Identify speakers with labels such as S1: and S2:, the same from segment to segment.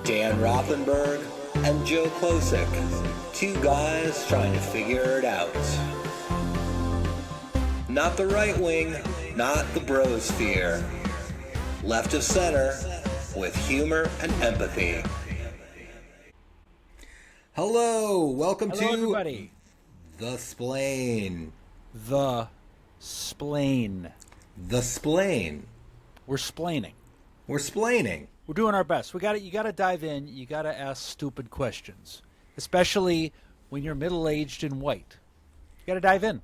S1: Dan Rothenberg and Joe Klosik, two guys trying to figure it out. Not the right wing, not the brosphere. Left of center, with humor and empathy. Hello, welcome to
S2: everybody.
S1: The Splain.
S2: The Splain.
S1: The Splain.
S2: We're splaining.
S1: We're splaining.
S2: We're doing our best. You got to dive in. You got to ask stupid questions, especially when you're middle-aged and white. You got to dive in.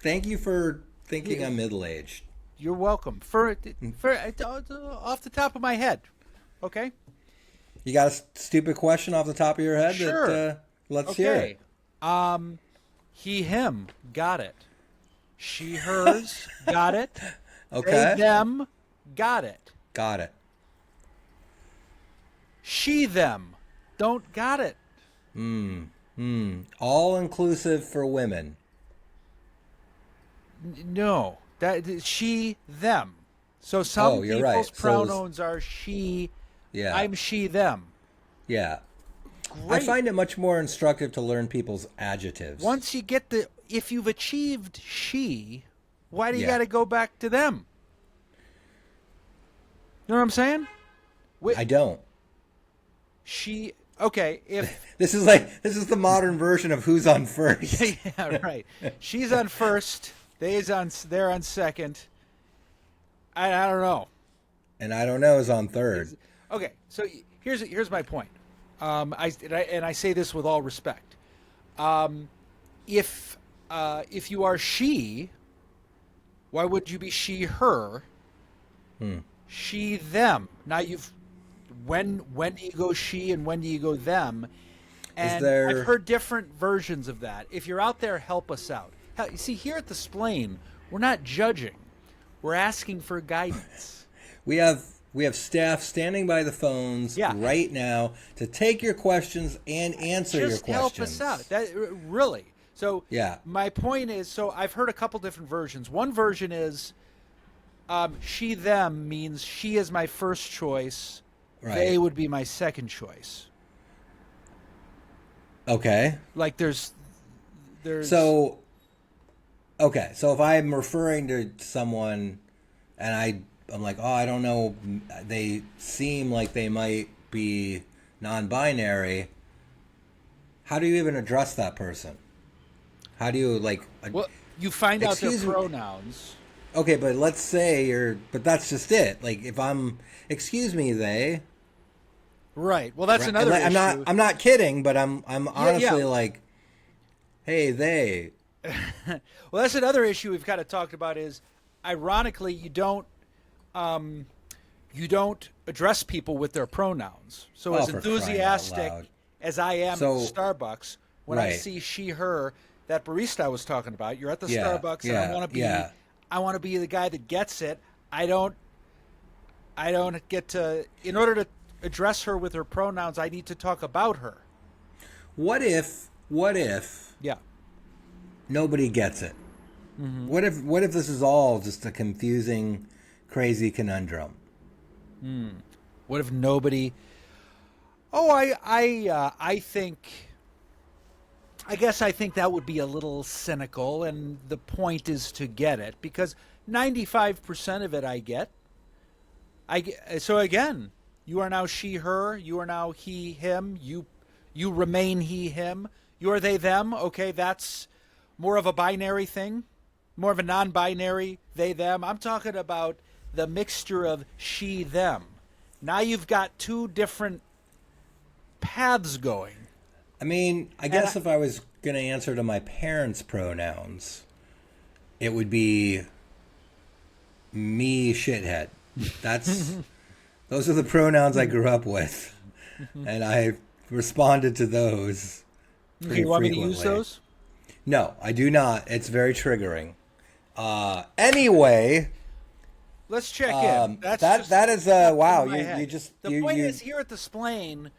S1: Thank you for thinking I'm middle-aged.
S2: You're welcome. For off the top of my head, okay?
S1: You got a stupid question off the top of your head?
S2: Sure.
S1: Let's hear it.
S2: He, him, got it. She, hers, got it.
S1: Okay.
S2: They, them, got it.
S1: Got it.
S2: She, them, don't got it.
S1: All inclusive for women.
S2: No, that she, them. So some
S1: you're
S2: people's
S1: right.
S2: pronouns are she.
S1: Yeah.
S2: I'm she, them.
S1: Yeah.
S2: Great.
S1: I find it much more instructive to learn people's adjectives.
S2: Once you get if you've achieved she, why do you
S1: Yeah.
S2: got to go back to them? You know what I'm saying?
S1: I don't.
S2: She. Okay, if
S1: This is the modern version of who's on first.
S2: yeah, right. She's on first. They're on second. I don't know.
S1: And I don't know is on third.
S2: Okay, so here's my point. I say this with all respect. If you are she, why would you be she her? She them. Now when do you go she and when do you go them? And I've heard different versions of that. If you're out there, help us out. You see, here at the Splain, we're not judging. We're asking for guidance.
S1: We have staff standing by the phones right now to take your questions and answer your questions.
S2: Just help us out. That really. So
S1: yeah.
S2: My point is, so I've heard a couple different versions. One version is she them means she is my first choice.
S1: Right.
S2: They would be my second choice.
S1: Okay.
S2: Like there's
S1: So okay, so if I'm referring to someone and I'm like, oh, I don't know, they seem like they might be non-binary, how do you even address that person? How do you
S2: well, you find out their
S1: Excuse me.
S2: pronouns.
S1: Okay, but let's say but that's just it. Like if I'm, excuse me, they.
S2: Right. Well, that's another issue.
S1: I'm not kidding, but I'm honestly like, hey, they.
S2: Well, that's another issue we've kind of talked about is, ironically, you don't address people with their pronouns. So as enthusiastic as I am at Starbucks, when I see she, her, that barista I was talking about, you're at the Starbucks and I want to be the guy that gets it. I don't get to, in order to address her with her pronouns, I need to talk about her.
S1: What if nobody gets it? Mm-hmm. What if this is all just a confusing, crazy conundrum?
S2: What if nobody? Oh, I guess I think that would be a little cynical, and the point is to get it, because 95% of it I get. So again, you are now she, her. You are now he, him. You remain he, him. You are they, them. Okay, that's more of a binary thing, more of a non-binary they, them. I'm talking about the mixture of she, them. Now you've got two different paths going.
S1: I mean, I guess if I was going to answer to my parents' pronouns, it would be me shithead. Those are the pronouns I grew up with, and I responded to those pretty
S2: You want
S1: frequently.
S2: me to use those?
S1: No, I do not. It's very triggering. Anyway,
S2: let's check in.
S1: That is wow.
S2: The point is, here at the Splain,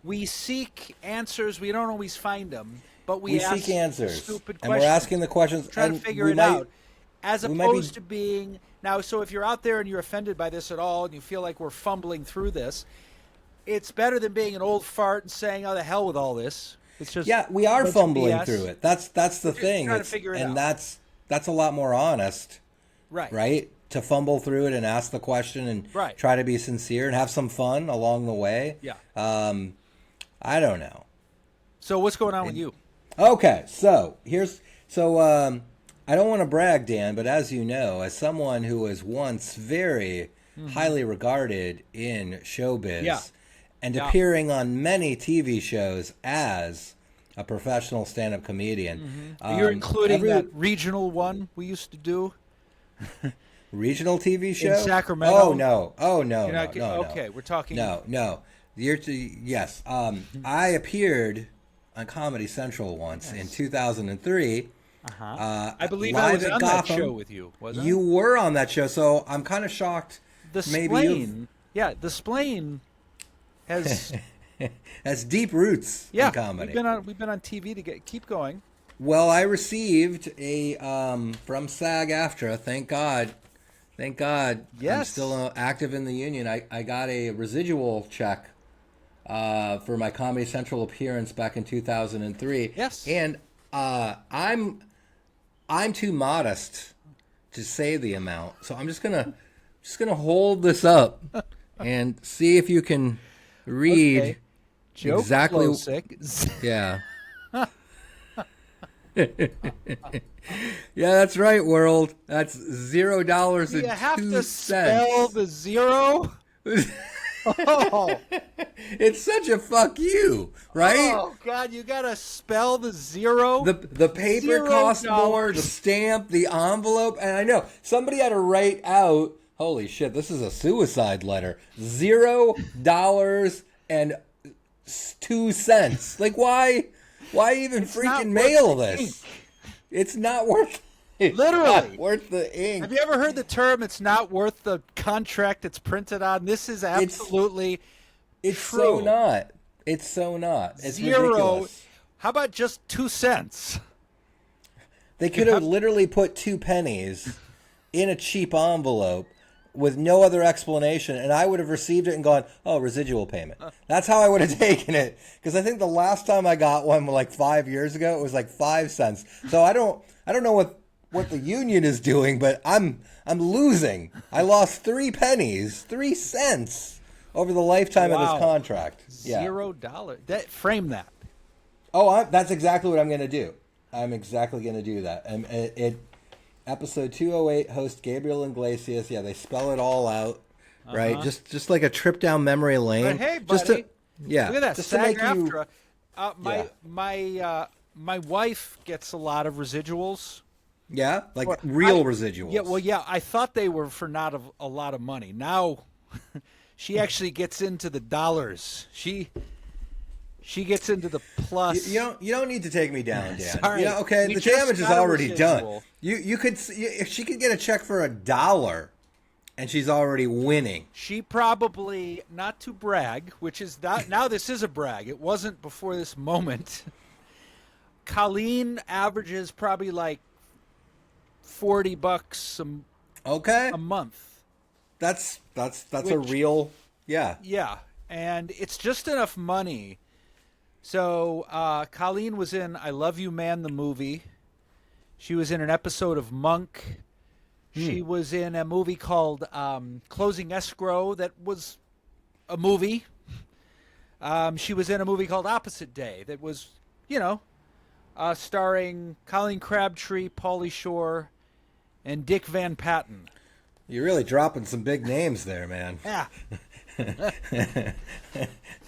S2: we seek answers. We don't always find them, but we ask
S1: seek answers,
S2: stupid
S1: and
S2: questions.
S1: we're asking the questions,
S2: trying to figure it out, as opposed to being now. So if you're out there and you're offended by this at all, and you feel like we're fumbling through this, it's better than being an old fart and saying, "Oh, the hell with all this." It's just
S1: Yeah, we are
S2: bunch of
S1: fumbling
S2: BS.
S1: through it. That's the
S2: We're
S1: thing.
S2: trying to figure it
S1: and
S2: out.
S1: that's a lot more honest,
S2: Right.
S1: right? To fumble through it and ask the question and
S2: Right.
S1: try to be sincere and have some fun along the way.
S2: Yeah.
S1: I don't know.
S2: So what's going on with you?
S1: Okay, so I don't want to brag, Dan, but as you know, as someone who was once very highly regarded in showbiz
S2: Yeah.
S1: and
S2: Yeah.
S1: appearing on many TV shows as a professional stand-up comedian,
S2: You're including that regional one we used to do
S1: regional TV show
S2: in Sacramento.
S1: Oh no! Oh no!
S2: You're
S1: No!
S2: not,
S1: No!
S2: okay,
S1: No!
S2: we're talking.
S1: No! Yes. I appeared on Comedy Central once in 2003.
S2: I believe I
S1: live
S2: was
S1: at
S2: on
S1: Gotham.
S2: that show with you. Was I?
S1: You were on that show, so I'm kind of shocked.
S2: The
S1: maybe
S2: Splain. Yeah, the Splain has.
S1: has deep roots
S2: Yeah,
S1: in comedy.
S2: we've been on TV to keep going.
S1: Well, I received a from SAG-AFTRA. Thank God. I'm
S2: Yes.
S1: still active in the union. I got a residual check for my Comedy Central appearance back in 2003.
S2: Yes.
S1: And I'm too modest to say the amount, so I'm just gonna hold this up and see if you can read
S2: Okay. Joe
S1: exactly.
S2: Klosik.
S1: Yeah. Yeah, that's right, world. That's $0
S2: Do you
S1: and
S2: have
S1: 2
S2: to
S1: cents.
S2: spell the zero? Oh.
S1: It's such a fuck you, right?
S2: Oh God, you gotta spell the zero.
S1: The paper
S2: $0.
S1: costs more, the stamp, the envelope, and I know somebody had to write out. Holy shit! This is a suicide letter. $0 and 2 cents. Like why? Why even
S2: It's
S1: freaking
S2: not
S1: mail
S2: worth the
S1: this? It's not worth. It's
S2: Literally.
S1: not worth the ink.
S2: Have you ever heard the term? It's not worth the contract it's printed on. This is absolutely.
S1: It's
S2: true.
S1: so not. It's so not. It's
S2: Zero.
S1: ridiculous.
S2: How about just 2 cents?
S1: They could have literally put 2 pennies in a cheap envelope with no other explanation, and I would have received it and gone, "Oh, residual payment." That's how I would have taken it. Because I think the last time I got one, like 5 years ago, it was like 5 cents. So I don't know what the union is doing, but I'm losing. I lost 3 pennies, 3 cents over the lifetime of
S2: Wow.
S1: this contract. Yeah.
S2: $0. Frame that.
S1: Oh, that's exactly what I'm going to do. I'm exactly going to do that. And episode 208, host Gabriel Iglesias. Yeah, they spell it all out, right? Just like a trip down memory lane.
S2: But hey,
S1: Just
S2: buddy,
S1: yeah,
S2: look at that.
S1: just to make you.
S2: SAG-AFTRA. My wife gets a lot of residuals.
S1: Yeah, like real residuals.
S2: Yeah, well, yeah. I thought they were for not a lot of money. Now, she actually gets into the dollars. She gets into the plus.
S1: You don't need to take me down, Dan.
S2: Sorry.
S1: Okay,
S2: We
S1: the
S2: just
S1: damage is
S2: got a
S1: already done.
S2: residual.
S1: You could if she could get a check for $1, and she's already winning.
S2: She probably, not to brag, which is not, now this is a brag. It wasn't before this moment. Colleen averages probably like $40
S1: Okay,
S2: a month.
S1: that's a real
S2: Yeah, and it's just enough money. So Colleen was in I Love You, Man, the movie. She was in an episode of Monk. She was in a movie called Closing Escrow that was a movie. She was in a movie called Opposite Day that was, starring Colleen Crabtree, Pauly Shore, and Dick Van Patten.
S1: You're really dropping some big names there, man.
S2: Yeah.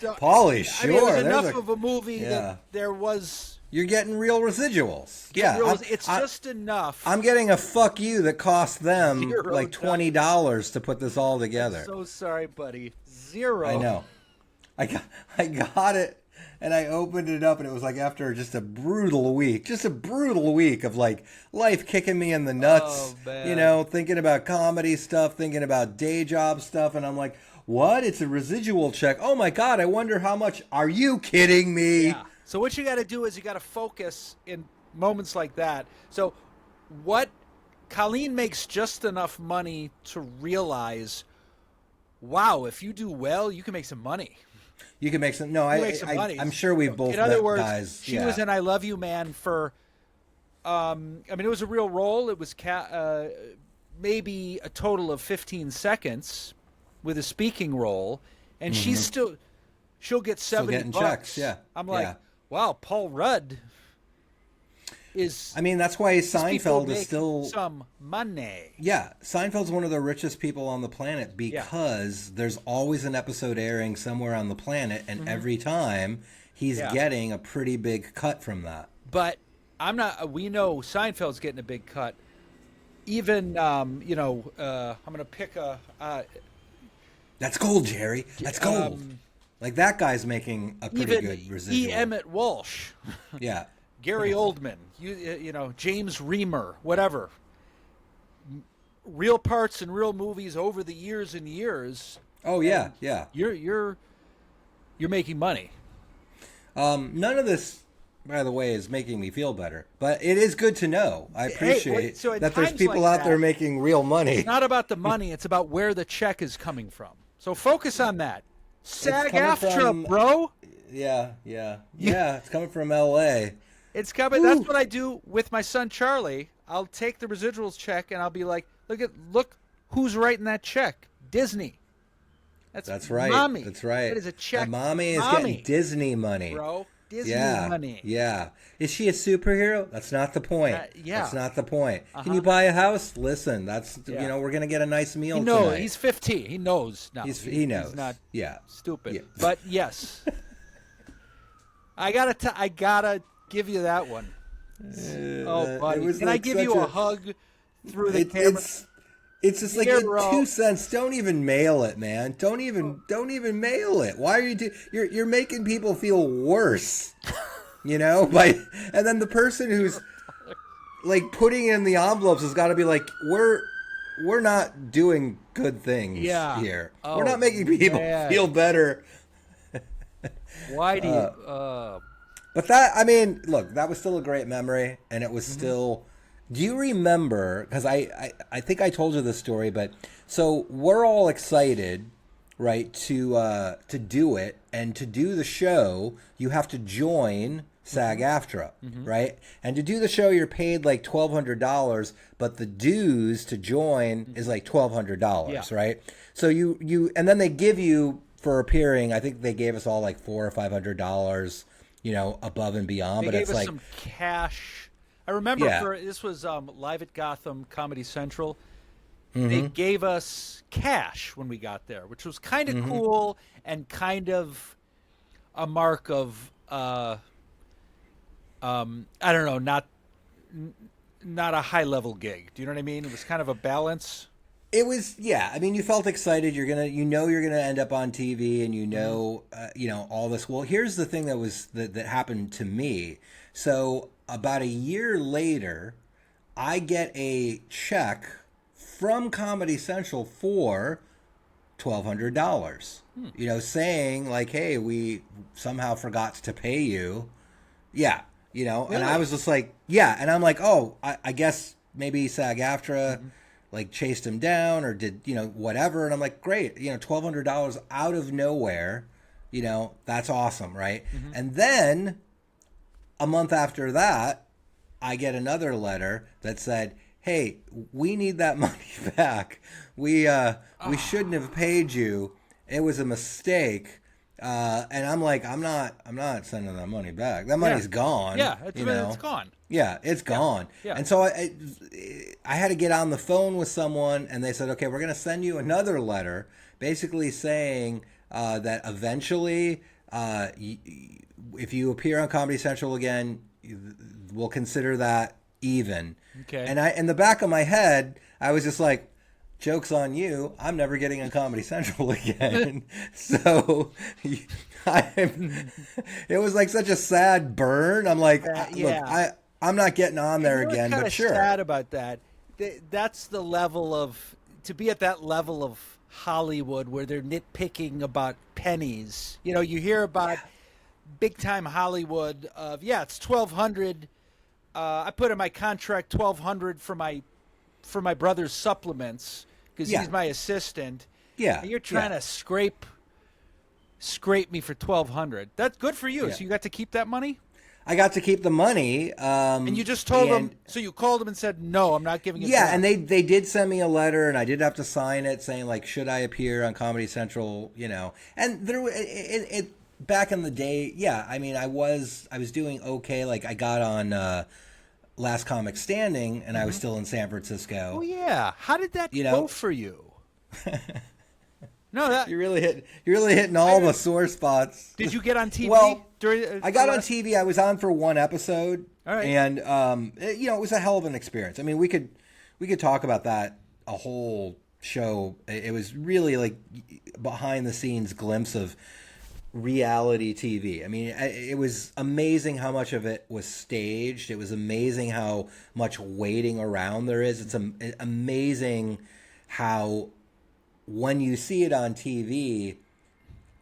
S2: So,
S1: Pauly Shore.
S2: I mean, it was
S1: there's
S2: enough of a movie
S1: Yeah.
S2: that there was.
S1: You're getting real residuals. Yeah,
S2: It's just enough.
S1: I'm getting a fuck you that cost them
S2: $0.
S1: like $20 to put this all together.
S2: I'm so sorry, buddy. $0.
S1: I know. I got it, and I opened it up, and it was like after just a brutal week of like life kicking me in the nuts.
S2: Oh, man.
S1: Thinking about comedy stuff, thinking about day job stuff, and I'm like, what? It's a residual check. Oh my God, I wonder how much. Are you kidding me?
S2: Yeah. So what you got to do is you got to focus in moments like that. So what Colleen makes just enough money to realize, wow, if you do well, you can make some money.
S1: You can make some. No,
S2: You make some money.
S1: I'm sure we've both
S2: In other
S1: met
S2: words,
S1: guys.
S2: she was in "I Love You, Man" for. I mean, it was a real role. It was maybe a total of 15 seconds with a speaking role, and she'll get $70.
S1: Checks, yeah.
S2: I'm like, wow, Paul Rudd is.
S1: I mean, that's why Seinfeld is still
S2: some money.
S1: Yeah, Seinfeld's one of the richest people on the planet because there's always an episode airing somewhere on the planet, and every time he's getting a pretty big cut from that.
S2: But I'm not. We know Seinfeld's getting a big cut. Even I'm going to pick a.
S1: That's gold, Jerry. That's gold. Like that guy's making a pretty good residual.
S2: E. Emmett Walsh.
S1: Yeah.
S2: Gary Oldman. James Remar. Whatever. Real parts in real movies over the years and years.
S1: Oh yeah, yeah.
S2: You're making money.
S1: None of this, by the way, is making me feel better, but it is good to know. I appreciate that there's people out there making real money.
S2: It's not about the money; it's about where the check is coming from. So focus on that. SAG-AFTRA, bro.
S1: Yeah. It's coming from L.A.
S2: It's coming. That's what I do with my son Charlie. I'll take the residuals check and I'll be like, look who's writing that check. Disney. That's right. Mommy.
S1: That's right.
S2: That is a check.
S1: And mommy is getting Disney money,
S2: bro. Disney money.
S1: Yeah. Is she a superhero? That's not the point. That's not the point. Can you buy a house? Listen, that's we're gonna get a nice meal.
S2: He knows.
S1: Tonight.
S2: He's 15. He knows now.
S1: He knows.
S2: He's not stupid.
S1: Yeah.
S2: But yes, I gotta give you that one. Oh, buddy, can I give you a hug through the camera?
S1: It's just like 2 cents. Don't even mail it, man. Don't even mail it. Why are you're making people feel worse, and then the person who's like putting in the envelopes has got to be like, we're not doing good things here. We're not making people feel better.
S2: Why do you?
S1: But that was still a great memory, and it was still. Do you remember? Because I think I told you this story, but so we're all excited, right, to do it, and to do the show, you have to join SAG-AFTRA, right? And to do the show, you're paid like $1,200, but the dues to join is like $1,200, right? So you and then they give you for appearing. I think they gave us all like $400 or $500, above and beyond.
S2: They
S1: but
S2: gave
S1: it's
S2: us
S1: like
S2: some cash. I remember this was live at Gotham Comedy Central. They gave us cash when we got there, which was kind of cool and kind of a mark of I don't know, not a high level gig. Do you know what I mean? It was kind of a balance.
S1: It was, I mean, you felt excited. You're gonna end up on TV, and all this. Well, here's the thing that happened to me. So about a year later, I get a check from Comedy Central for $1,200. Saying like, "Hey, we somehow forgot to pay you." Yeah, really? And I was just like, and I'm like, oh, I guess maybe SAG-AFTRA. Like chased him down or did, whatever. And I'm like, great, $1,200 out of nowhere, that's awesome. Right. And then a month after that, I get another letter that said, hey, we need that money back. We shouldn't have paid you. It was a mistake. And I'm like, I'm not sending that money back. That money's gone.
S2: Yeah. It's gone.
S1: Yeah, it's gone. Yeah. And so I had to get on the phone with someone, and they said, okay, we're going to send you another letter basically saying that eventually if you appear on Comedy Central again, we'll consider that even.
S2: Okay.
S1: And in the back of my head, I was just like, joke's on you. I'm never getting on Comedy Central again. So it was like such a sad burn. I'm like, look, I'm not getting on there again, but sure.
S2: Sad about that. That's the level of, to be at that level of Hollywood where they're nitpicking about pennies. You hear about big time Hollywood of, it's $1,200. I put in my contract $1,200 for my brother's supplements because he's my assistant.
S1: Yeah.
S2: And you're trying to scrape scrape me for $1,200. That's good for you.
S1: Yeah.
S2: So you got to keep that money?
S1: I got to keep the money.
S2: And you just told them, so you called them and said, no, I'm not giving it
S1: Yeah,
S2: back.
S1: and they did send me a letter, and I did have to sign it saying, like, should I appear on Comedy Central, And there, back in the day, yeah, I mean, I was doing okay. Like, I got on Last Comic Standing, and I was still in San Francisco.
S2: Oh, yeah. How did that go for you? No,
S1: you're really hitting all the sore spots.
S2: Did you get on TV?
S1: Well, I got on TV. I was on for one episode,
S2: all right.
S1: And it was a hell of an experience. I mean, we could talk about that a whole show. It was really like behind the scenes glimpse of reality TV. I mean, it was amazing how much of it was staged. It was amazing how much waiting around there is. It's amazing how when you see it on TV,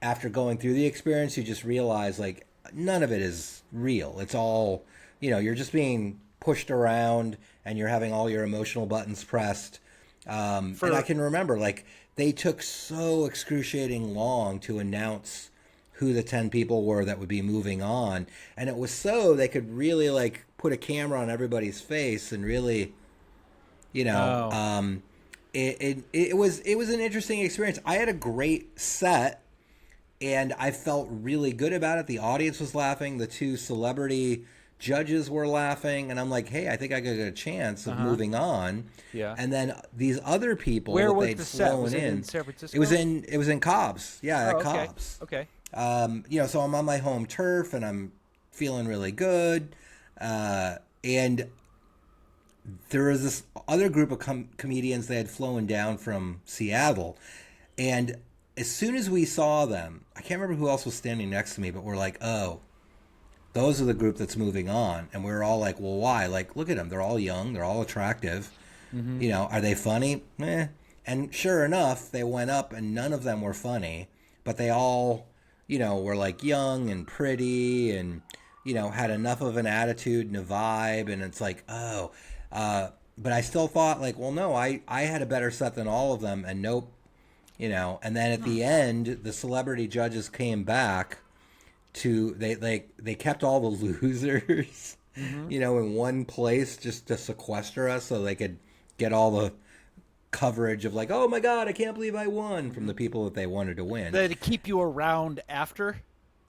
S1: after going through the experience, you just realize, like, none of it is real. It's all, you're just being pushed around and you're having all your emotional buttons pressed. And I can remember, like, they took so excruciating long to announce who the 10 people were that would be moving on. And it was so they could really, like, put a camera on everybody's face and really, It was an interesting experience. I had a great set, and I felt really good about it. The audience was laughing. The two celebrity judges were laughing, and I'm like, hey, I think I got a chance of moving on.
S2: Yeah.
S1: And then these other people
S2: Where
S1: that
S2: was
S1: they'd
S2: the set?
S1: flown
S2: Was it in San Francisco?
S1: It was in Cobb's. Yeah, at
S2: okay.
S1: Cobb's.
S2: Okay.
S1: So I'm on my home turf, and I'm feeling really good. And there was this other group of comedians that had flown down from Seattle. And as soon as we saw them, I can't remember who else was standing next to me, but we're like, oh, those are the group that's moving on. And we were all like, well, why? Like, look at them. They're all young. They're all attractive. Mm-hmm. Are they funny? Eh. And sure enough, they went up and none of them were funny. But they all, were like young and pretty and, had enough of an attitude and a vibe. And it's like, oh. But I still thought, like, well, no, I had a better set than all of them, and nope, And then at the end, the celebrity judges came back to they kept all the losers, in one place just to sequester us so they could get all the coverage of, like, oh my God, I can't believe I won, from the people that they wanted to win.
S2: They had to keep you around after.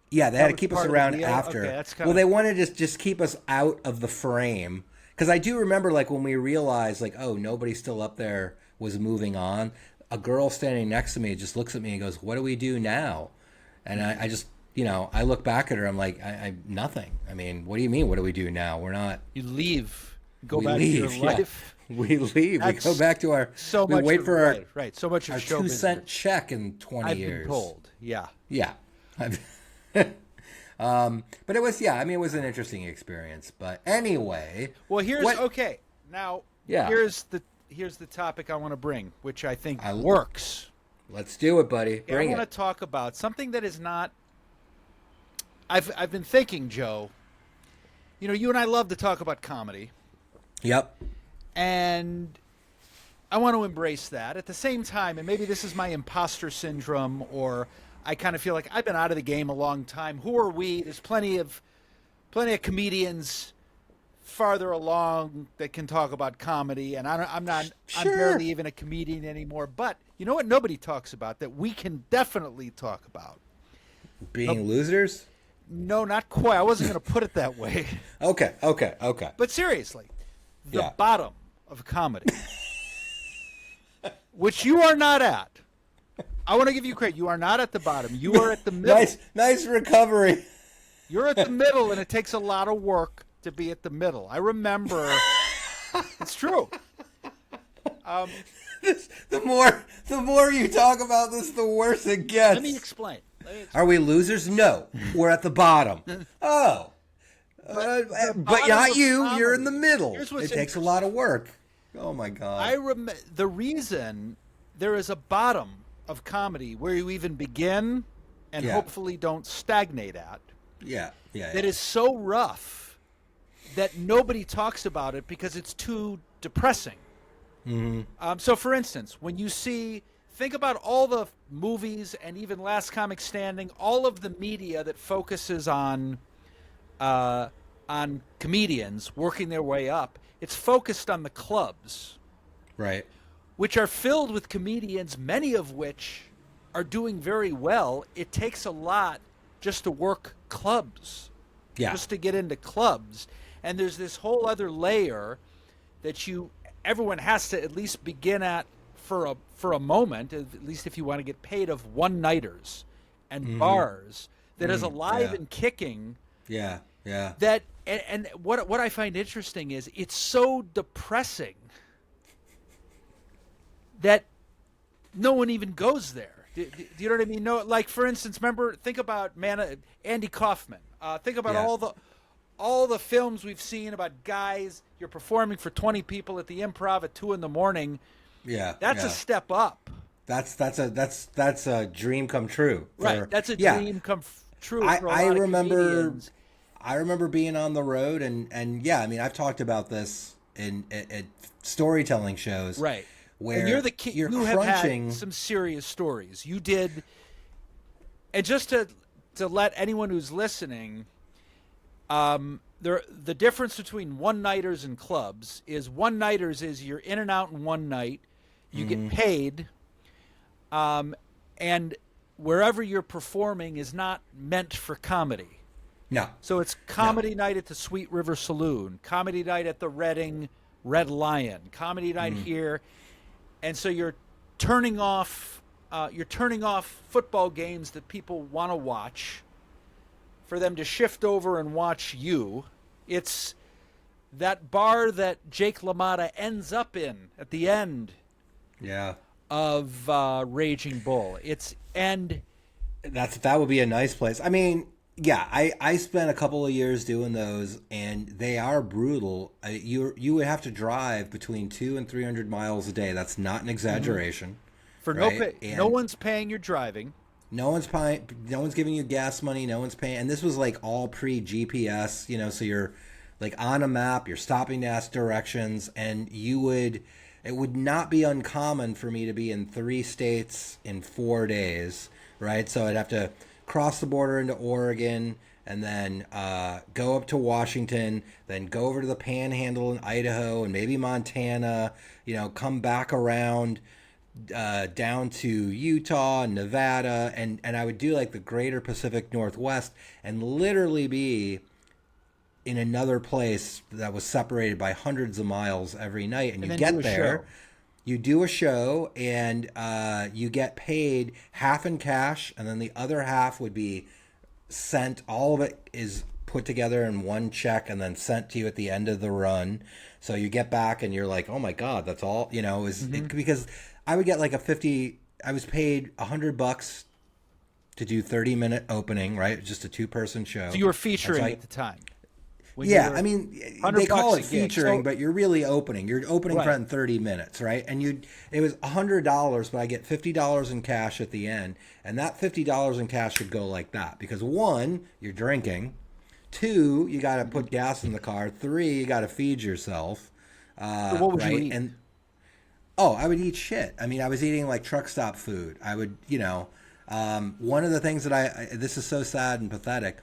S1: Yeah, they had to keep us around after.
S2: Okay, that's
S1: well, they wanted to just keep us out of the frame. Because I do remember, like, when we realized, like, oh, nobody still up there was moving on, a girl standing next to me just looks at me and goes, what do we do now? And I just, I look back at her, I'm like, I nothing. I mean, what do you mean, what do we do now? We're not...
S2: You leave. Go back to your life.
S1: Yeah. We leave. We go back to our...
S2: So
S1: we
S2: much
S1: wait for our...
S2: Right. So much of
S1: our
S2: show
S1: 2-cent check in 20 years.
S2: I've been told. Yeah.
S1: Yeah. But it was, it was an interesting experience. But anyway,
S2: well, okay. Now,
S1: yeah.
S2: here's the topic I want to bring, which I think works.
S1: Let's do it, buddy.
S2: I want to talk about something that is not. I've been thinking, Joe. You and I love to talk about comedy.
S1: Yep.
S2: And I want to embrace that at the same time, and maybe this is my imposter syndrome, or I kind of feel like I've been out of the game a long time. Who are we? There's plenty of comedians farther along that can talk about comedy, and I'm barely even a comedian anymore. But you know what nobody talks about that we can definitely talk about?
S1: Being losers?
S2: No, not quite. I wasn't going to put it that way.
S1: Okay.
S2: But seriously, the bottom of comedy, which you are not at. I want to give you credit. You are not at the bottom. You are at the middle.
S1: Nice recovery.
S2: You're at the middle, and it takes a lot of work to be at the middle. I remember. It's true.
S1: The more you talk about this, the worse it gets.
S2: Let me explain.
S1: Are we losers? No, we're at the bottom. Oh, but not you.
S2: Comedy.
S1: You're in the middle.
S2: It
S1: takes a lot of work. Oh my God.
S2: The reason there is a bottom of comedy where you even begin and hopefully don't stagnate at. That is so rough that nobody talks about it because it's too depressing.
S1: Mm-hmm.
S2: So, for instance, when you see think about all the movies and even Last Comic Standing, all of the media that focuses on comedians working their way up. It's focused on the clubs,
S1: Right.
S2: which are filled with comedians, many of which are doing very well. It takes a lot just to work clubs,
S1: Yeah.
S2: just to get into clubs. And there's this whole other layer that everyone has to at least begin at for a moment, at least if you want to get paid, of one-nighters and bars that is alive and kicking.
S1: Yeah. Yeah.
S2: That and what I find interesting is it's so depressing that no one even goes there. Do you know what I mean? No, like for instance, think about Andy Kaufman. Think about all the films we've seen about guys. You're performing for 20 people at the Improv at 2 a.m.
S1: Yeah.
S2: That's a step up.
S1: That's a dream come true.
S2: Right. That's a dream come true. For a lot of comedians.
S1: I remember being on the road and yeah, I mean, I've talked about this at storytelling shows.
S2: Right.
S1: Where
S2: and you're the kid.
S1: you're
S2: You
S1: crunching.
S2: have had some serious stories. You did, and just to let anyone who's listening, the difference between one-nighters and clubs is one-nighters is you're in and out in one night, you get paid, and wherever you're performing is not meant for comedy.
S1: No.
S2: So it's comedy night at the Sweet River Saloon, comedy night at the Reading Red Lion, comedy night here. And so you're turning off football games that people want to watch for them to shift over and watch you. It's that bar that Jake LaMotta ends up in at the end of Raging Bull.
S1: That would be a nice place. I mean, yeah, I spent a couple of years doing those, and they are brutal. You would have to drive between 200 and 300 miles a day. That's not an exaggeration.
S2: For no one's paying your driving.
S1: No one's paying. No one's giving you gas money. No one's paying. And this was like all pre-GPS, so you're like on a map. You're stopping to ask directions, and it would not be uncommon for me to be in 3 states in 4 days, right? So I'd have to cross the border into Oregon, and then go up to Washington, then go over to the Panhandle in Idaho and maybe Montana, come back around down to Utah and Nevada, and I would do like the greater Pacific Northwest and literally be in another place that was separated by hundreds of miles every night. And you get there, you do a show, and you get paid half in cash, and then the other half would be sent. All of it is put together in one check and then sent to you at the end of the run. So you get back and you're like, oh my God, that's all, because I would get like I was paid $100 to do 30-minute opening, right? Just a 2-person show.
S2: So you were featuring at the time.
S1: I mean, they call it featuring, but you're really opening. You're opening for 30 minutes, right? And it was $100, but I get $50 in cash at the end, and that $50 in cash should go like that because 1, you're drinking, 2, you got to put gas in the car, 3, you got to feed yourself.
S2: So what would you eat?
S1: And I would eat shit. I mean, I was eating like truck stop food. I would, one of the things that this is so sad and pathetic.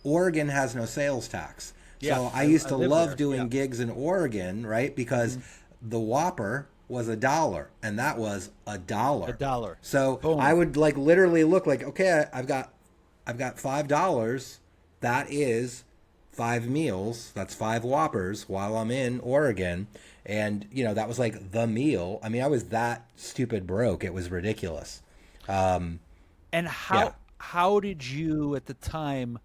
S1: Oregon has no sales tax. So I used to love doing gigs in Oregon, right? Because the Whopper was $1, and that was $1.
S2: $1.
S1: So
S2: Boom.
S1: I would like literally look like, okay, I've got $5. That is 5 meals. That's 5 Whoppers while I'm in Oregon, and that was like the meal. I mean, I was that stupid broke. It was ridiculous.
S2: And how did you at the time?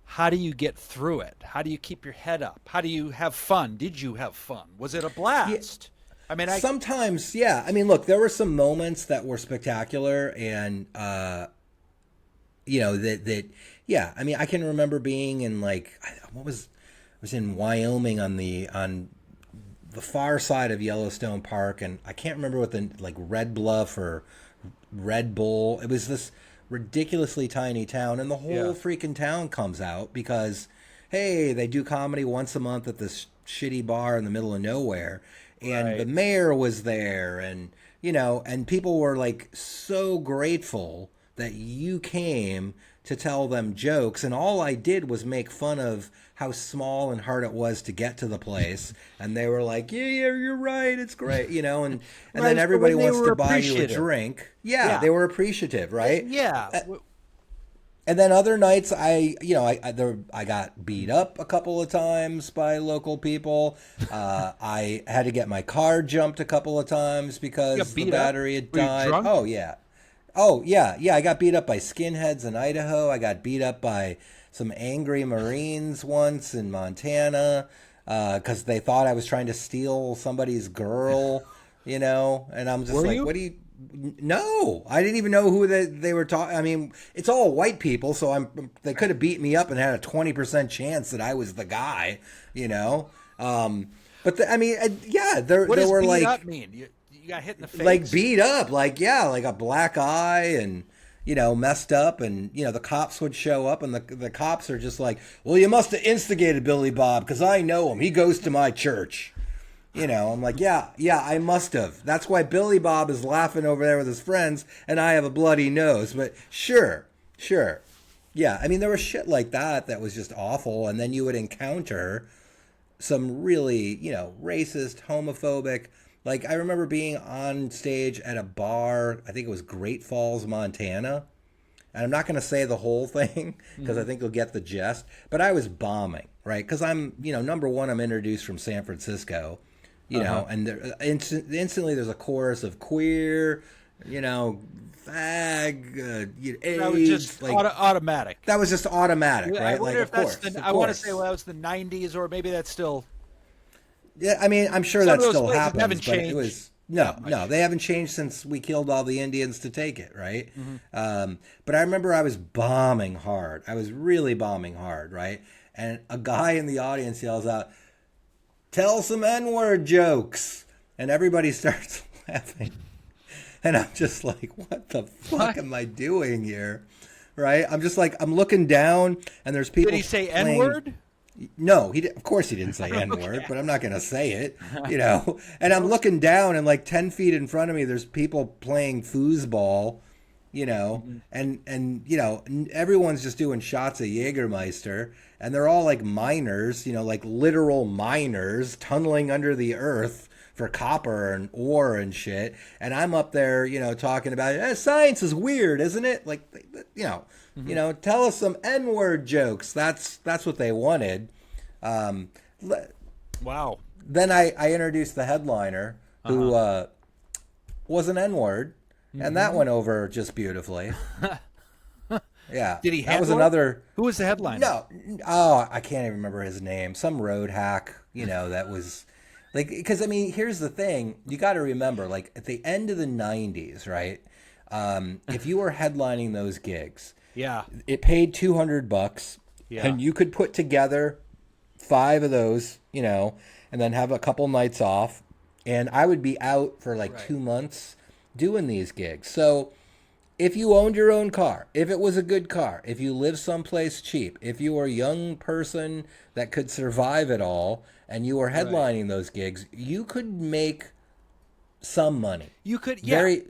S2: How do you get through it? How do you keep your head up? How do you have fun? Did you have fun? Was it a blast?
S1: I mean, sometimes, yeah. I mean, look, there were some moments that were spectacular, and yeah. I mean, I can remember being in I was in Wyoming on the far side of Yellowstone Park, and I can't remember what the Red Bluff or Red Bull. It was this ridiculously tiny town, and the whole freaking town comes out because, hey, they do comedy once a month at this shitty bar in the middle of nowhere, and the mayor was there, and and people were like so grateful that you came to tell them jokes, and all I did was make fun of how small and hard it was to get to the place, and they were like, yeah, you're right, it's great, and
S2: Right,
S1: then
S2: so
S1: everybody
S2: when they
S1: wants
S2: were
S1: to buy you a
S2: appreciative.
S1: drink. Yeah,
S2: Yeah.
S1: they were appreciative, right?
S2: Yeah.
S1: And then other nights, I got beat up a couple of times by local people. I had to get my car jumped a couple of times
S2: You
S1: because
S2: got
S1: the
S2: beat up?
S1: battery had
S2: Were you
S1: died.
S2: drunk?
S1: Oh yeah. I got beat up by skinheads in Idaho. I got beat up by some angry Marines once in Montana because they thought I was trying to steal somebody's girl. And I'm just
S2: Were
S1: like,
S2: you?
S1: what do you? No, I didn't even know who they were talking. I mean, it's all white people, so they could have beat me up and had a 20% chance that I was the guy, you know. I mean, yeah, there
S2: What does
S1: were
S2: beat
S1: like
S2: up mean? You got hit in the face?
S1: like beat up, like like a black eye and messed up, and the cops would show up, and the cops are just like, well, you must have instigated Billy Bob because I know him. He goes to my church. I'm like, yeah, I must have. That's why Billy Bob is laughing over there with his friends, and I have a bloody nose. But sure. Yeah, I mean, there was shit like that was just awful. And then you would encounter some really, racist, homophobic. Like, I remember being on stage at a bar, I think it was Great Falls, Montana. And I'm not going to say the whole thing because I think you'll get the gist. But I was bombing, right? Because I'm, number one, I'm introduced from San Francisco. And instantly there's a chorus of queer, fag,
S2: That was
S1: AIDS,
S2: just automatic.
S1: that was just automatic, right?
S2: I wonder if that's
S1: of
S2: I want to
S1: course.
S2: say, well, that was the 90s, or maybe that's still.
S1: Yeah, I mean, I'm sure
S2: Some
S1: that
S2: of those
S1: still
S2: places
S1: happens,
S2: haven't
S1: but it
S2: changed
S1: was
S2: that much.
S1: no, they haven't changed since we killed all the Indians to take it, right? But I remember I was bombing hard. I was really bombing hard, right? And a guy in the audience yells out, "Tell some N-word jokes," and everybody starts laughing. And I'm just like, what the fuck am I doing here? Right? I'm just like, I'm looking down, and there's people.
S2: Did he say
S1: playing...
S2: N-word?
S1: No, of course he didn't say N-word, but I'm not going to say it, And I'm looking down, and like 10 feet in front of me, there's people playing foosball, and everyone's just doing shots of Jägermeister, and they're all like miners, like literal miners tunneling under the earth for copper and ore and shit. And I'm up there, talking about science is weird, isn't it? Like, tell us some N-word jokes. That's what they wanted.
S2: Wow.
S1: Then I introduced the headliner, who was an N-word, and that went over just beautifully. Yeah.
S2: Did he
S1: That was
S2: headline?
S1: another.
S2: Who was the headliner?
S1: No. Oh, I can't even remember his name. Some road hack, that was like, because I mean, here's the thing. You got to remember, like at the end of the 90s, right? If you were headlining those gigs,
S2: Yeah.
S1: it paid $200,
S2: Yeah.
S1: and you could put together 5 of those, and then have a couple nights off. And I would be out for like 2 months doing these gigs. So if you owned your own car, if it was a good car, if you lived someplace cheap, if you were a young person that could survive it all, and you were headlining those gigs, you could make some money.
S2: You could, yeah.
S1: Very,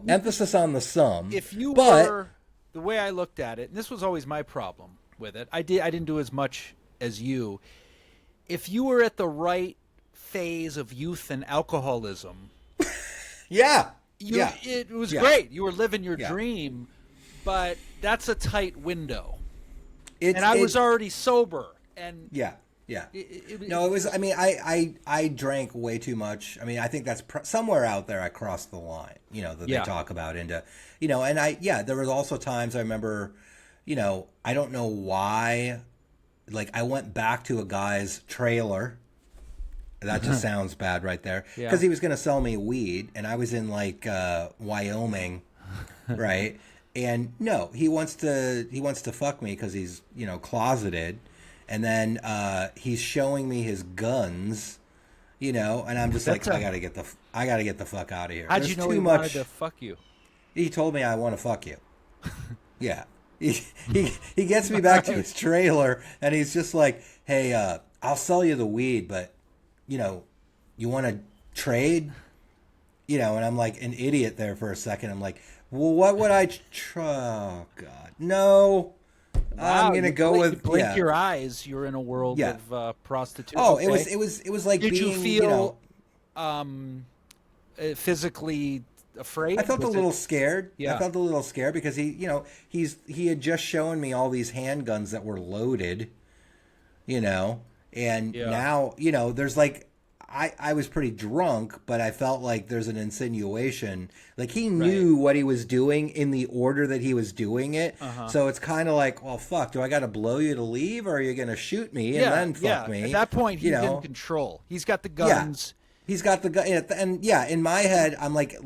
S1: emphasis on the sum.
S2: If you
S1: but,
S2: were, the way I looked at it, and this was always my problem with it, I didn't do as much as you. If you were at the right phase of youth and alcoholism,
S1: yeah.
S2: It was great. You were living your dream, but that's a tight window. And I was already sober. And
S1: yeah. No, it was. I mean, I drank way too much. I mean, I think that's somewhere out there. I crossed the line. That they talk about into. And there was also times I remember. I don't know why. Like I went back to a guy's trailer. That just sounds bad right there. Because he was going to sell me weed, and I was in like Wyoming, right? And no, he wants to fuck me because he's closeted, and then he's showing me his guns, and I'm just like, I gotta get the fuck out of here.
S2: How'd
S1: There's
S2: you know
S1: too
S2: he
S1: much.
S2: wanted to fuck you?
S1: He told me I want to fuck you. Yeah. He gets me back to his trailer, and he's just like, hey, I'll sell you the weed, but you want to trade? and I'm like an idiot there for a second. I'm like, well, what would I try? Oh God, no. I'm
S2: Wow,
S1: gonna
S2: you
S1: go
S2: blink, you
S1: with
S2: blink your eyes, you're in a world
S1: yeah.
S2: of prostitution.
S1: Oh,
S2: Okay.
S1: it was like
S2: Did you
S1: being,
S2: feel physically
S1: I
S2: afraid?
S1: felt a
S2: Was it?
S1: little scared. I
S2: Yeah.
S1: felt a little scared because he had just shown me all these handguns that were loaded, and
S2: Yeah.
S1: now, there's like I was pretty drunk, but I felt like there's an insinuation. Like he
S2: Right.
S1: knew what he was doing in the order that he was doing it.
S2: Uh-huh.
S1: So it's kind of like, well, fuck, do I got to blow you to leave or are you going to shoot me and
S2: Yeah,
S1: then fuck
S2: yeah. At
S1: me?
S2: that point,
S1: You
S2: he's in
S1: know?
S2: control. He's got the
S1: Yeah.
S2: guns.
S1: He's got the gun, and yeah, in my head, I'm like,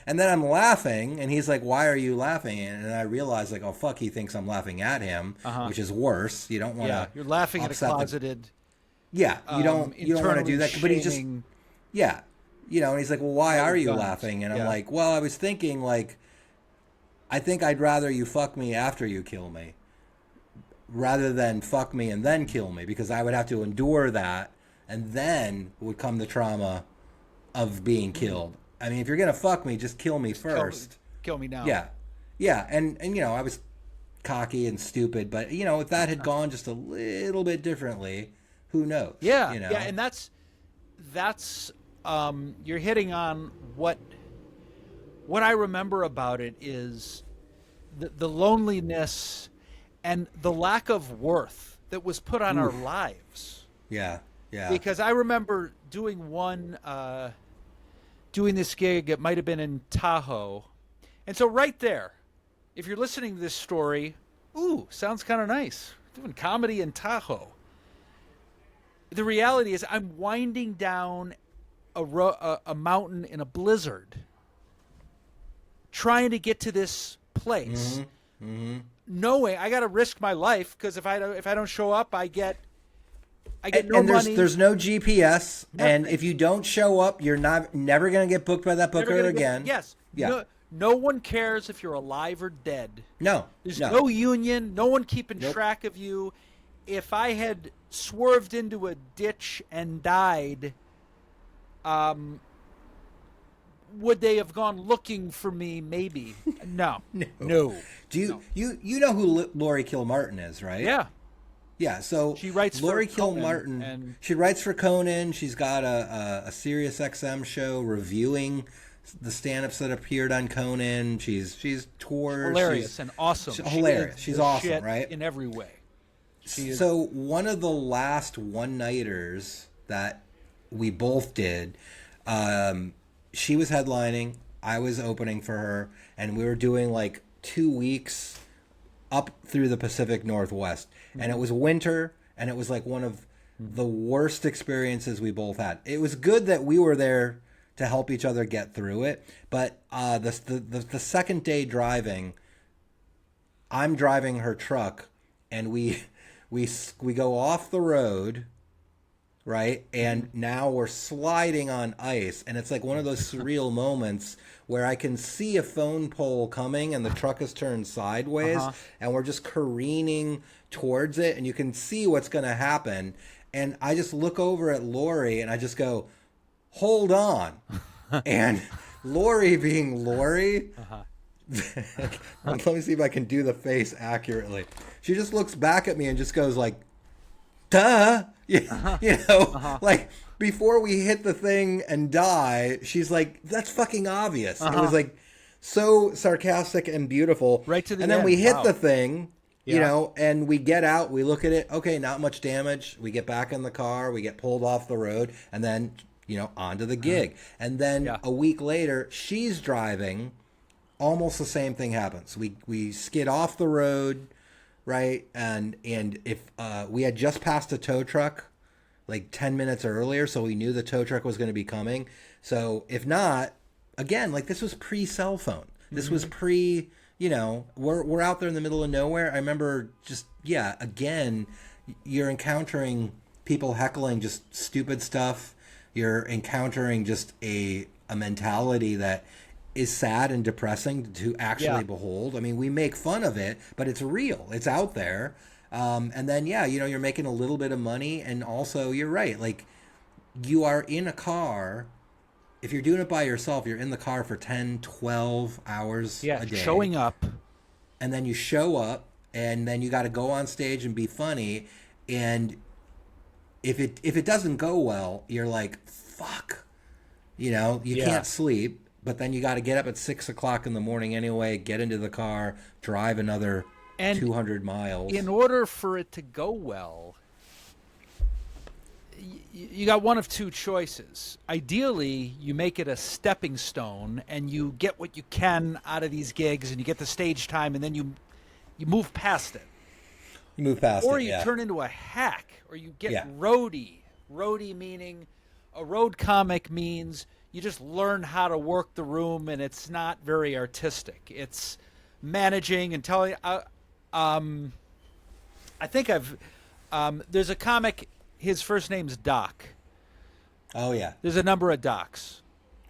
S1: and then I'm laughing, and he's like, "Why are you laughing?" And I realize, like, oh fuck, he thinks I'm laughing at him, which is worse. You don't want to.
S2: Yeah, you're laughing at a
S1: upset the
S2: closeted.
S1: Yeah, you don't want to do that. But he just,
S2: shaming-
S1: yeah, and he's like, well, why are you
S2: guns.
S1: laughing? And I'm
S2: Yeah.
S1: like, well, I was thinking, like, I think I'd rather you fuck me after you kill me, rather than fuck me and then kill me, because I would have to endure that, and then would come the trauma of being killed. I mean, if you're gonna fuck me, just kill me first.
S2: Kill me now.
S1: Yeah, yeah, and I was cocky and stupid, but if that had gone just a little bit differently, who knows?
S2: Yeah, yeah, and that's you're hitting on what I remember about it is the loneliness and the lack of worth that was put on our lives.
S1: Yeah, yeah.
S2: Because I remember doing this gig. It might have been in Tahoe, and so right there, if you're listening to this story, ooh, sounds kind of nice. Doing comedy in Tahoe. The reality is, I'm winding down a mountain in a blizzard, trying to get to this place, knowing I got to risk my life because if I don't show up, I get no money.
S1: There's no GPS,
S2: Nothing.
S1: and if you don't show up, you're never gonna get booked by that booker again.
S2: Yes.
S1: Yeah.
S2: No one cares if you're alive or dead.
S1: No.
S2: There's no union. No one keeping track of you. If I had swerved into a ditch and died, would they have gone looking for me? Maybe. No. No.
S1: Do you know who Lori Kilmartin is, right?
S2: Yeah.
S1: Yeah, so
S2: She writes
S1: Lori
S2: for Conan,
S1: Kilmartin.
S2: and
S1: She writes for Conan. She's got a Sirius XM show reviewing the stand-ups that appeared on Conan. She's toured.
S2: Hilarious and awesome.
S1: She's hilarious.
S2: She is
S1: She's
S2: the
S1: awesome,
S2: shit
S1: right?
S2: in every way.
S1: So one of the last one-nighters that we both did, she was headlining. I was opening for her, and we were doing like 2 weeks up through the Pacific Northwest. And it was winter, and it was like one of the worst experiences we both had. It was good that we were there to help each other get through it, but the second day driving, I'm driving her truck, and we go off the road, right? And now we're sliding on ice, and it's like one of those surreal moments where I can see a phone pole coming and the truck is turned sideways, and we're just careening towards it, and you can see what's going to happen. And I just look over at Lori and I just go, hold on. And Lori being Lori, let me see if I can do the face accurately. She just looks back at me and just goes like, duh. Like before we hit the thing and die, she's like, that's fucking obvious. It was like so sarcastic and beautiful.
S2: Right to the
S1: And then
S2: end.
S1: we hit
S2: Wow.
S1: the thing,
S2: Yeah.
S1: and we get out, we look at it. Okay, not much damage. We get back in the car, we get pulled off the road, and then, onto the gig. And then a week later, she's driving. Almost the same thing happens. We skid off the road, right? And if we had just passed a tow truck like 10 minutes earlier, so we knew the tow truck was going to be coming. So if not, again, like this was pre-cell phone. This was pre, we're out there in the middle of nowhere. I remember just, again, you're encountering people heckling just stupid stuff. You're encountering just a mentality that is sad and depressing to actually behold. I mean, we make fun of it, but it's real. It's out there. And then, you're making a little bit of money. And also, you're right. Like, you are in a car. if you're doing it by yourself, you're in the car for 10, 12 hours
S2: Yeah,
S1: a day.
S2: showing up.
S1: And then you show up, and then you got to go on stage and be funny. And if it doesn't go well, you're like, fuck. You know, you can't sleep. But then you got to get up at 6 o'clock in the morning anyway, get into the car, drive another 200 miles.
S2: In order for it to go well, you got one of two choices. Ideally, you make it a stepping stone and you get what you can out of these gigs and you get the stage time and then you move past it.
S1: You move past
S2: or
S1: it,
S2: you
S1: yeah.
S2: turn into a hack, or you get roadie. Roadie meaning a road comic means you just learn how to work the room, and it's not very artistic. It's managing and telling. I think there's a comic. His first name's Doc.
S1: Oh yeah.
S2: There's a number of Docs.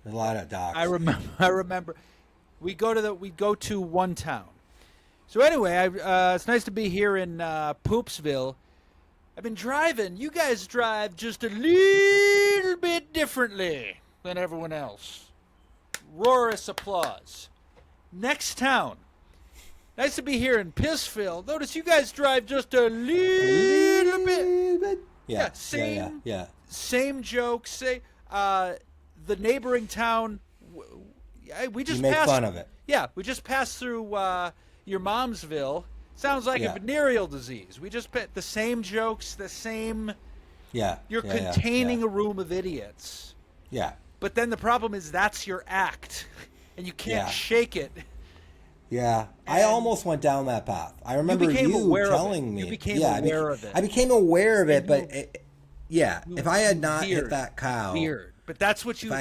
S1: There's a lot of Docs.
S2: I remember. We go to one town. So anyway, it's nice to be here in Poopsville. I've been driving. You guys drive just a little bit differently than everyone else. Roarous applause. Next town. Nice to be here in Pissville. Notice you guys drive just a little bit.
S1: Yeah.
S2: Same joke. The neighboring town. We just
S1: you make
S2: passed,
S1: fun of it.
S2: Yeah, we just passed through your Momsville. Sounds like a venereal disease. We just put the same jokes, the same.
S1: Yeah.
S2: You're containing a room of idiots.
S1: Yeah.
S2: But then the problem is that's your act, and you can't shake it.
S1: Yeah, I almost went down that path. I remember you telling me.
S2: You became aware of it.
S1: I became aware of it, but if I had not hit that cow.
S2: Weird. But that's what you.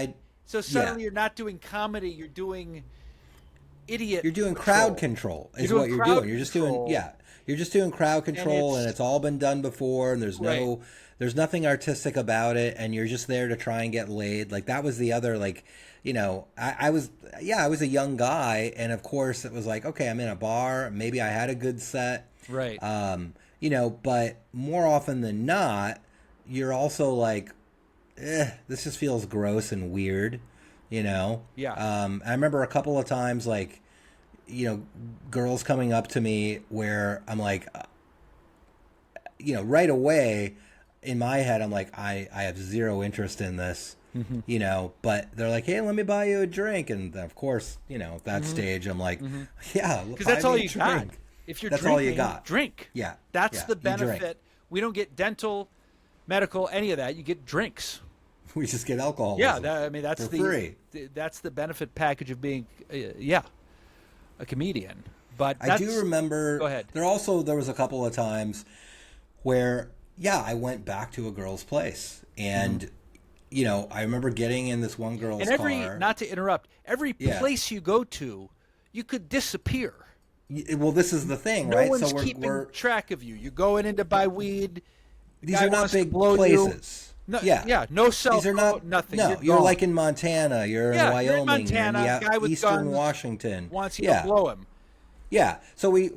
S2: So suddenly you're not doing comedy, you're doing idiot.
S1: You're doing crowd control, is what you're doing. You're just doing, you're just doing crowd control, and it's all been done before, and there's nothing artistic about it, and you're just there to try and get laid. Like, that was the other, like, you know, I was a young guy, and of course it was like, okay, I'm in a bar, maybe I had a good set.
S2: Right.
S1: You know, but more often than not, you're also like, this just feels gross and weird, you know?
S2: Yeah.
S1: I remember a couple of times, like, you know, girls coming up to me where I'm like, you know, right away in my head, I'm like, I have zero interest in this, you know, but they're like, hey, let me buy you a drink. And of course, you know, at that stage, I'm like, yeah,
S2: because that's all you got. If you're drinking,
S1: all you got.
S2: Drink.
S1: Yeah.
S2: That's the benefit. We don't get dental, medical, any of that. You get drinks.
S1: We just get alcohol.
S2: Yeah, I mean that's
S1: free.
S2: That's the benefit package of being, a comedian. But
S1: I do remember.
S2: Go ahead.
S1: There was a couple of times where I went back to a girl's place, and you know, I remember getting in this one girl's car.
S2: Not to interrupt, every place you go to, you could disappear.
S1: Well, this is the thing,
S2: no
S1: right?
S2: One's
S1: so
S2: keeping track of you. You're going in to buy weed.
S1: These are not big places.
S2: No, no cell phone, nothing.
S1: No, you're like in Montana. You're in Wyoming.
S2: You're in Montana. Guy with
S1: Eastern
S2: guns
S1: Washington.
S2: Wants you to blow him.
S1: Yeah. So we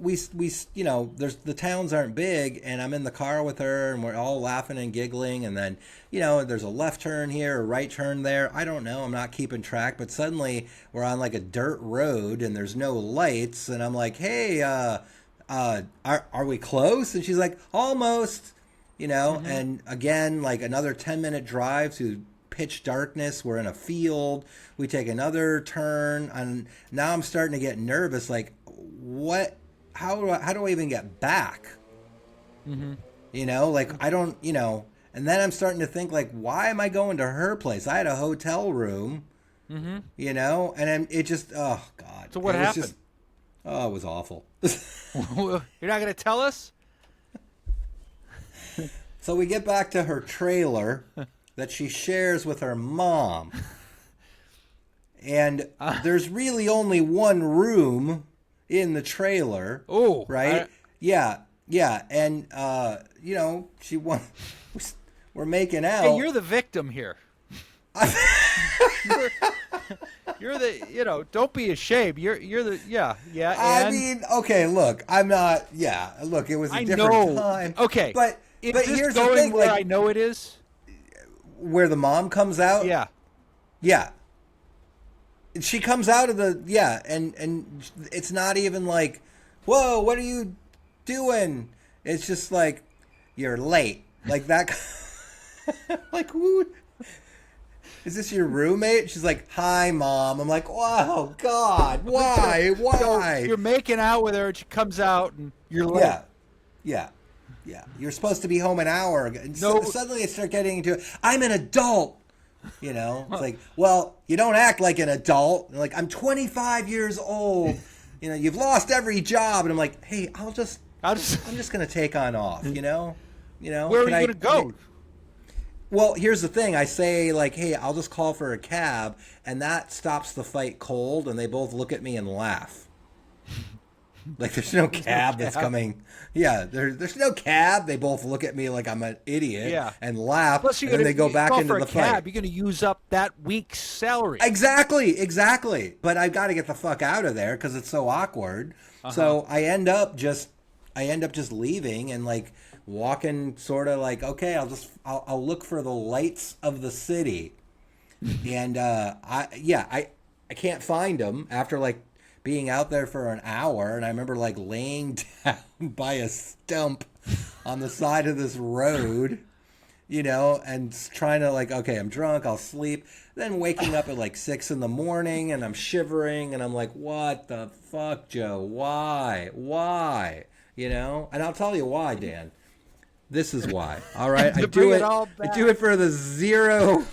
S1: you know, the towns aren't big, and I'm in the car with her, and we're all laughing and giggling, and then, you know, there's a left turn here, a right turn there. I don't know. I'm not keeping track, but suddenly we're on like a dirt road, and there's no lights, and I'm like, hey, are we close? And she's like, almost. You know, and again, like another 10-minute drive to pitch darkness. We're in a field. We take another turn, and now I'm starting to get nervous. Like, what? How do I even get back? You know, like I don't. You know, and then I'm starting to think, like, why am I going to her place? I had a hotel room. You know, and it just, oh God.
S2: So what happened?
S1: It was awful.
S2: You're not going to tell us?
S1: So we get back to her trailer that she shares with her mom. And there's really only one room in the trailer.
S2: Oh,
S1: right? Yeah. And, you know, we're making out.
S2: Hey, you're the victim here. You're the, you know, don't be ashamed. You're the, and
S1: I mean, okay, look, I'm not, look, it was a different time.
S2: Okay.
S1: But here's the thing,
S2: where
S1: like,
S2: I know it is?
S1: Where the mom comes out?
S2: Yeah.
S1: Yeah. she comes out of the and it's not even like, whoa, what are you doing? It's just like, you're late, like that. Like, who is this, your roommate? She's like, hi mom. I'm like, wow, God, why
S2: So you're making out with her, and she comes out, and you're late.
S1: Yeah. You're supposed to be home an hour ago. And
S2: No.
S1: suddenly they start getting into it. I'm an adult. It's like, well, you don't act like an adult. And like, I'm 25 years old. You've lost every job. And I'm like, hey, I'm just going to take on off, Where
S2: are you going to go?
S1: Well, here's the thing. I say, like, hey, I'll just call for a cab. And that stops the fight cold. And they both look at me and laugh. Like, there's no cab that's coming. Yeah, there's no cab. They both look at me like I'm an idiot and laugh.
S2: Plus,
S1: and then they go back into the fight.
S2: You're going to use up that week's salary.
S1: Exactly. But I've got to get the fuck out of there because it's so awkward. So I end up just leaving and like walking, sort of like, okay, I'll look for the lights of the city, and I can't find them after like being out there for an hour. And I remember like laying down by a stump on the side of this road, and trying to like, okay, I'm drunk, I'll sleep. Then waking up at like 6 a.m. and I'm shivering and I'm like, what the fuck, Joe? Why? And I'll tell you why, Dan. This is why. All right. I do it for the $0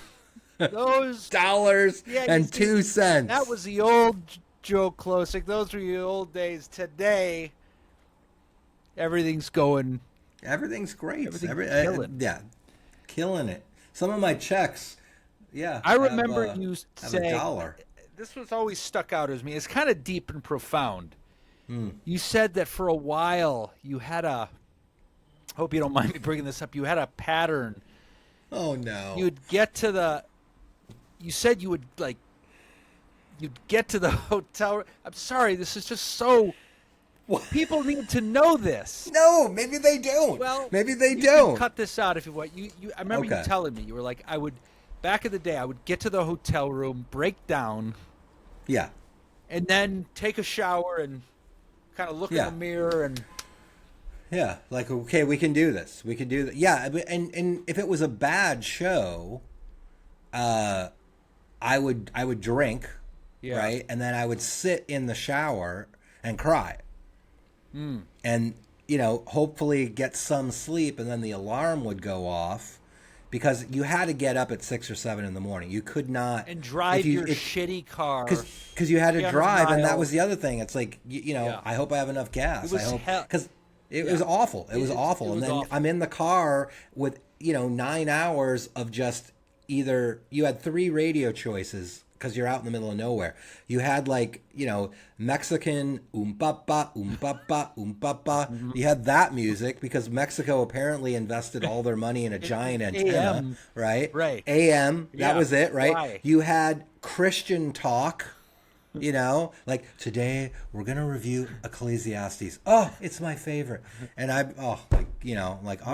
S1: and 2 cents.
S2: That was the old Joe Klosik. Those were the old days. Today, everything's going.
S1: Everything's great. Killing it. Some of my checks,
S2: I remember you saying,
S1: $1.
S2: This was always stuck out as me. It's kind of deep and profound. You said that for a while you had a. Hope you don't mind me bringing this up. You had a pattern.
S1: Oh no!
S2: You'd get to the. You said you would like. You'd get to the hotel. I'm sorry, this is just so. People need to know this.
S1: No, maybe they don't.
S2: Well,
S1: maybe they
S2: you
S1: don't.
S2: can cut this out if you want. I remember you telling me, you were like, I would, back in the day, I would get to the hotel room, break down, and then take a shower and kind of look in the mirror and.
S1: Yeah, like, okay, we can do this. We can do that. Yeah, and if it was a bad show, I would drink, right, and then I would sit in the shower and cry, and hopefully get some sleep, and then the alarm would go off, because you had to get up at 6 or 7 in the morning. You could not
S2: and drive your shitty car
S1: because you had to drive, and that was the other thing. It's like I hope I have enough gas.
S2: It was
S1: because. It was awful. It was awful. And then I'm in the car with, 9 hours of just either, you had 3 radio choices because you're out in the middle of nowhere. You had like, Mexican papa, papa. You had that music because Mexico apparently invested all their money in a giant antenna,
S2: AM.
S1: Right?
S2: Right.
S1: AM, that was it, right?
S2: Why?
S1: You had Christian talk. Like, today we're going to review Ecclesiastes. Oh, it's my favorite. And all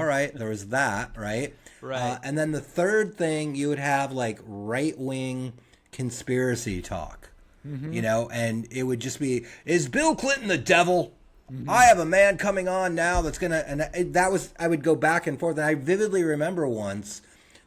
S1: right, there was that, right?
S2: Right.
S1: And then the third thing, you would have like right-wing conspiracy talk, and it would just be, is Bill Clinton the devil? I have a man coming on now that's going to, and I would go back and forth. And I vividly remember once,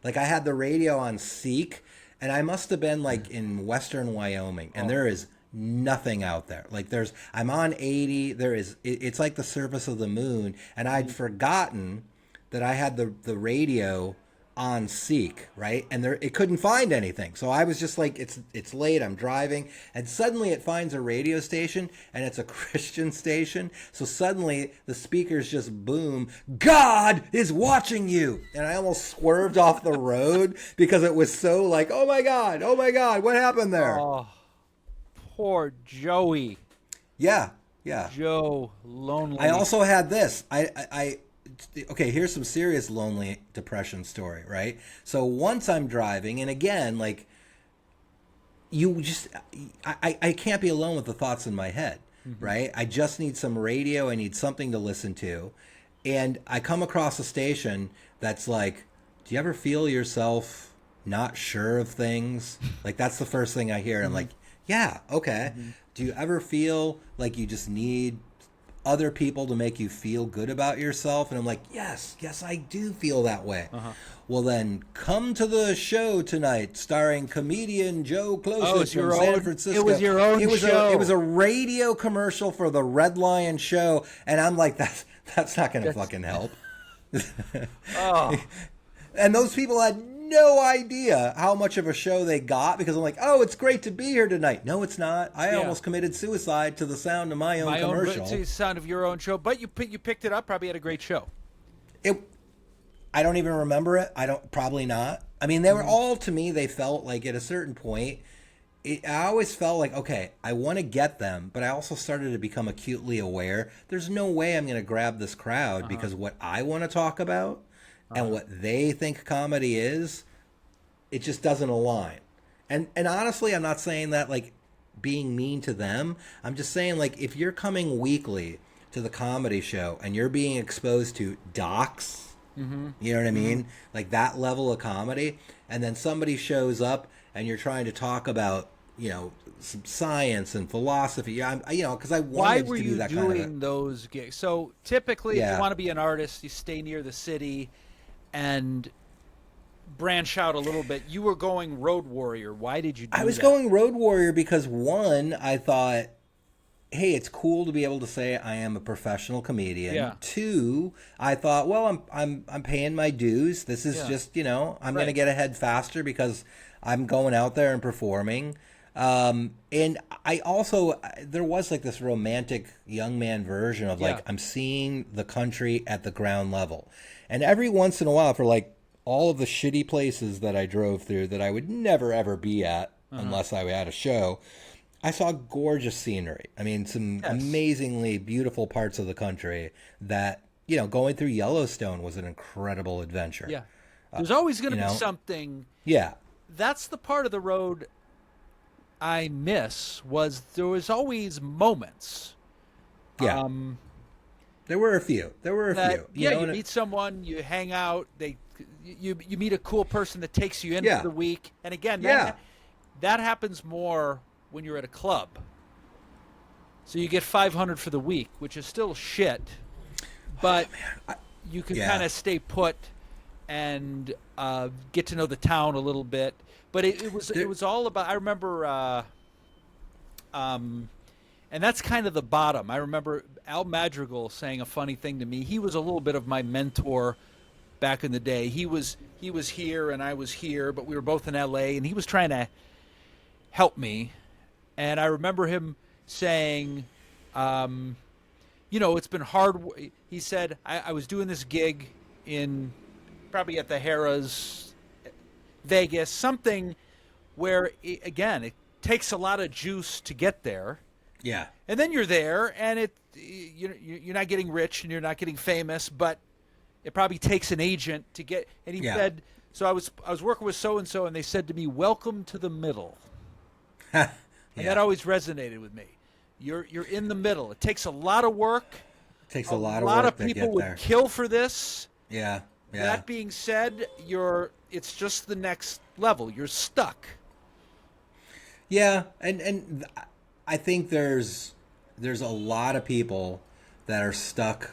S1: like I had the radio on Seek, and I must have been like in western Wyoming, and there is nothing out there. Like I'm on 80. It's like the surface of the moon, and I'd forgotten that I had the radio on Seek, right? And it couldn't find anything. So I was just like, it's late, I'm driving, and suddenly it finds a radio station, and it's a Christian station. So suddenly the speakers just boom, God is watching you. And I almost swerved off the road because it was so like, oh my God, what happened there?
S2: Oh, poor Joey.
S1: Yeah.
S2: Joe, lonely.
S1: I also had this. Okay, here's some serious lonely depression story, right? So once I'm driving, and again, like, I can't be alone with the thoughts in my head, right? I just need some radio. I need something to listen to. And I come across a station that's like, do you ever feel yourself not sure of things? Like, that's the first thing I hear. I'm like, Yeah, okay. Do you ever feel like you just need other people to make you feel good about yourself? And I'm like, yes, I do feel that way. Well, then come to the show tonight, starring comedian Joe Klosik from San Francisco.
S2: It was your own show.
S1: It was a radio commercial for the Red Lion show, and I'm like, that's not going to fucking help.
S2: Oh.
S1: And those people had no idea how much of a show they got, because I'm like, oh, it's great to be here tonight. No, it's not. I almost committed suicide to the sound of my own commercial.
S2: To the sound of your own show. But you picked it up, probably had a great show.
S1: I don't even remember it. Probably not. I mean, they were all, to me, they felt like at a certain point, I always felt like, okay, I want to get them, but I also started to become acutely aware. There's no way I'm going to grab this crowd because what I want to talk about and what they think comedy is, it just doesn't align. And honestly, I'm not saying that like being mean to them. I'm just saying, like, if you're coming weekly to the comedy show and you're being exposed to docs, you know what I mean? Like that level of comedy, and then somebody shows up and you're trying to talk about, you know, some science and philosophy. Because I wanted to do that kind of.
S2: Why were you doing those gigs? So typically, if you want to be an artist, you stay near the city and branch out a little bit. You were going Road Warrior. Why did you do that?
S1: I was going Road Warrior because, one, I thought, hey, it's cool to be able to say I am a professional comedian.
S2: Yeah.
S1: Two, I thought, well, I'm paying my dues. This is just, you know, I'm going to get ahead faster because I'm going out there and performing. And I also, there was like this romantic young man version of like, I'm seeing the country at the ground level. And every once in a while, for like all of the shitty places that I drove through that I would never ever be at unless I had a show, I saw gorgeous scenery. I mean, some amazingly beautiful parts of the country that, you know, going through Yellowstone was an incredible adventure.
S2: Yeah. There's always going to be something.
S1: Yeah.
S2: That's the part of the road I miss, was there was always moments.
S1: Yeah. There were a few.
S2: You meet someone, you hang out, you meet a cool person that takes you in for the week. And again, that happens more when you're at a club. So you get $500 for the week, which is still shit. But you can kind of stay put and get to know the town a little bit. But it was all about, I remember, and that's kind of the bottom. I remember Al Madrigal saying a funny thing to me. He was a little bit of my mentor back in the day. He was here and I was here, but we were both in LA, and he was trying to help me. And I remember him saying, you know, it's been hard. He said, I was doing this gig in probably at the Harrah's, Vegas, something where, it takes a lot of juice to get there.
S1: Yeah.
S2: And then you're there, and you're not getting rich and you're not getting famous, but it probably takes an agent to get. And he said, so I was working with so and so, and they said to me, "Welcome to the middle." And that always resonated with me. You're in the middle. It takes a lot of work.
S1: It takes a lot of
S2: work. A lot of
S1: to
S2: people
S1: get
S2: would
S1: there.
S2: kill for this.
S1: Yeah. Yeah.
S2: That being said, it's just the next level. You're stuck.
S1: Yeah, and I think there's a lot of people that are stuck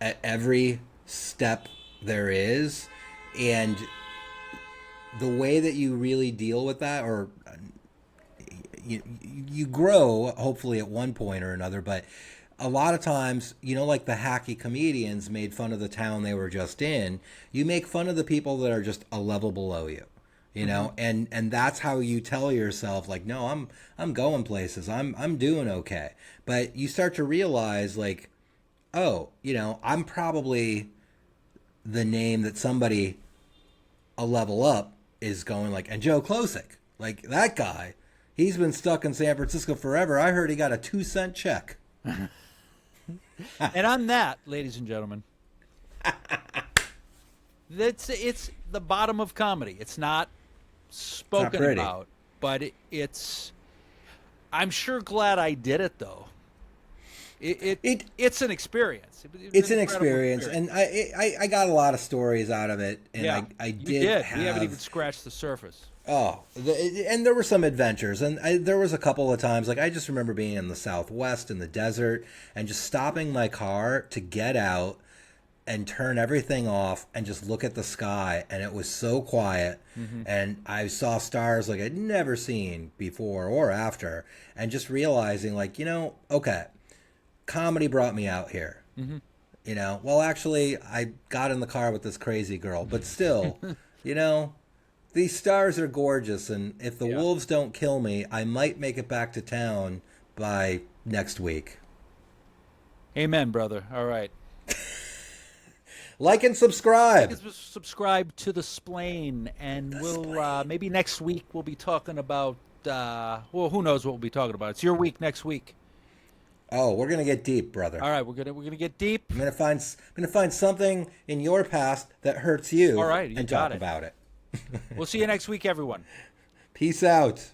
S1: at every step there is, and the way that you really deal with that, or you grow hopefully at one point or another, but a lot of times, you know, like the hacky comedians made fun of the town they were just in. You make fun of the people that are just a level below you, you know, and that's how you tell yourself, like, no, I'm going places. I'm doing okay. But you start to realize, like, oh, you know, I'm probably the name that somebody a level up is going, like, and Joe Klosik, like that guy, he's been stuck in San Francisco forever. I heard he got a 2-cent check.
S2: And on that, ladies and gentlemen, it's the bottom of comedy. It's not spoken about, but it's. I'm sure glad I did it, though. It's an experience.
S1: It's an experience, and I got a lot of stories out of it, and I did.
S2: We haven't even scratched the surface.
S1: Oh, and there were some adventures, and there was a couple of times, like I just remember being in the Southwest in the desert and just stopping my car to get out and turn everything off and just look at the sky, and it was so quiet, and I saw stars like I'd never seen before or after, and just realizing, like, okay, comedy brought me out here. Well, actually, I got in the car with this crazy girl, but still, you know, these stars are gorgeous, and if the
S2: Yeah.
S1: wolves don't kill me, I might make it back to town by next week.
S2: Amen, brother. All right.
S1: Like and subscribe.
S2: Subscribe to the Splain, and we'll maybe next week we'll be talking about. Well, who knows what we'll be talking about? It's your week next week.
S1: Oh, we're gonna get deep, brother.
S2: All right, we're gonna get deep.
S1: I'm gonna find something in your past that hurts you.
S2: All right, you
S1: and
S2: got
S1: talk
S2: it.
S1: about it.
S2: We'll see you next week, everyone.
S1: Peace out.